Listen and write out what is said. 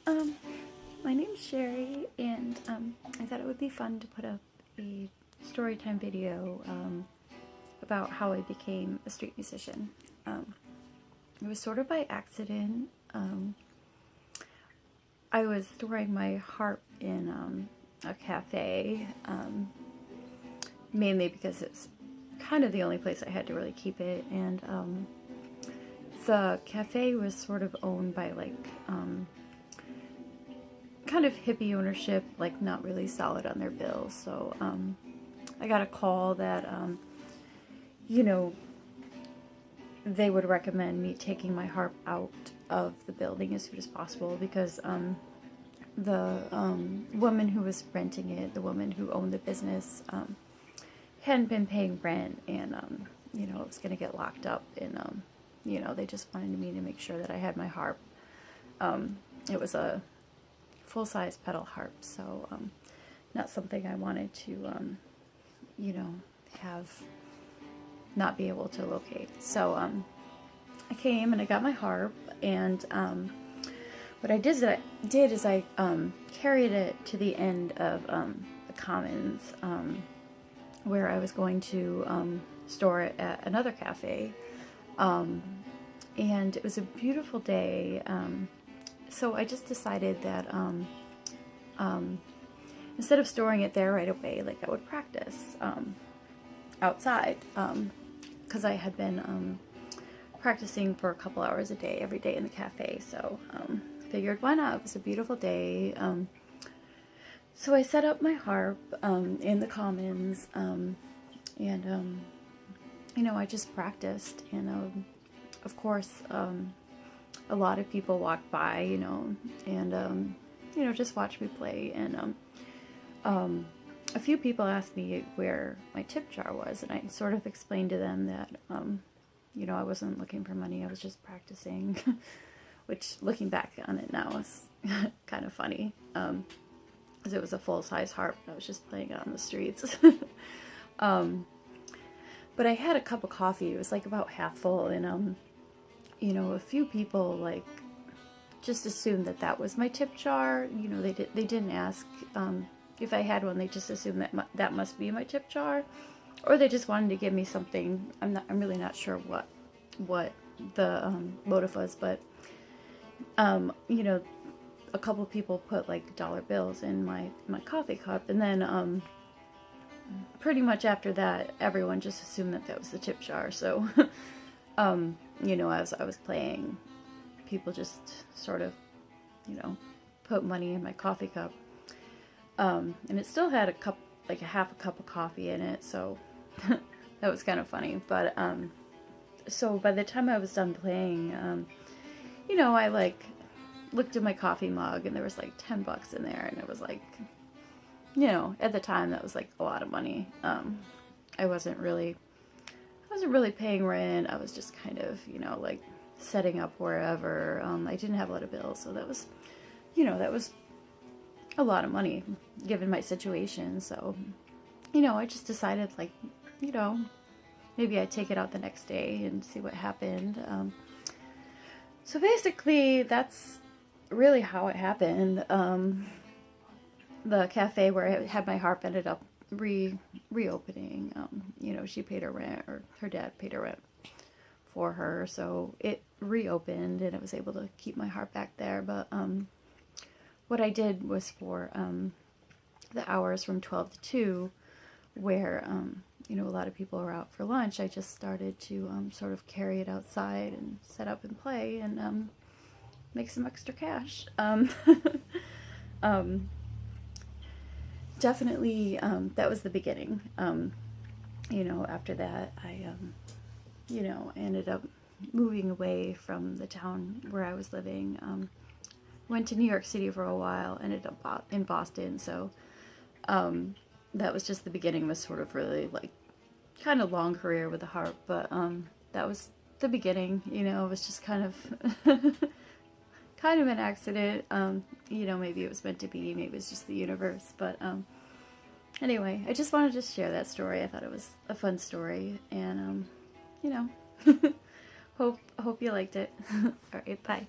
Um, my name's Sherry, and I thought it would be fun to put up a story time video about how I became a street musician. It was sort of by accident. I was storing my harp in a cafe, mainly because it's kind of the only place I had to really keep it, and the cafe was sort of owned by kind of hippie ownership, like not really solid on their bills. So I got a call that you know they would recommend me taking my harp out of the building as soon as possible because the woman who was renting it, the woman who owned the business, hadn't been paying rent, and it was going to get locked up, and they just wanted me to make sure that I had my harp. It was a full-size pedal harp, so not something I wanted to have not be able to locate. So I came and I got my harp, and what I did is I carried it to the end of the commons, where I was going to store it at another cafe, and it was a beautiful day. So I just decided that instead of storing it there right away, like I would practice outside, because I had been practicing for a couple hours a day, every day in the cafe. So figured why not? It was a beautiful day. So I set up my harp in the commons, and I just practiced, and of course a lot of people walked by, and just watched me play, and a few people asked me where my tip jar was, and I sort of explained to them that I wasn't looking for money, I was just practicing, which looking back on it now is kind of funny, because it was a full-size harp and I was just playing it on the streets. But I had a cup of coffee, it was like about half full, and a few people just assumed that was my tip jar. They didn't ask if I had one. They just assumed that that must be my tip jar, or they just wanted to give me something. I'm really not sure what the motive was, but a couple people put dollar bills in my coffee cup, and then pretty much after that, everyone just assumed that was the tip jar. So as I was playing, people just sort of, put money in my coffee cup. And it still had a half a cup of coffee in it, so that was kind of funny. But, so by the time I was done playing, I looked at my coffee mug, and there was $10 in there, and it was at the time that was a lot of money. I wasn't really paying rent. I was just kind of, setting up wherever. I didn't have a lot of bills, so that was a lot of money given my situation. So, I just decided maybe I'd take it out the next day and see what happened. So basically that's really how it happened. The cafe where I had my harp ended up reopening. She paid her rent, or her dad paid her rent for her, so it reopened, and I was able to keep my harp back there. But what I did was for the hours from 12 to 2, where a lot of people are out for lunch, I just started to sort of carry it outside and set up and play, and make some extra cash. Definitely, that was the beginning. After that, I ended up moving away from the town where I was living. Went to New York City for a while, ended up in Boston, so that was just the beginning of a sort of really kind of long career with the harp, but that was the beginning. It was just kind of kind of an accident. Maybe it was meant to be, maybe it was just the universe, but anyway, I just wanted to share that story. I thought it was a fun story, and hope you liked it. All right, bye.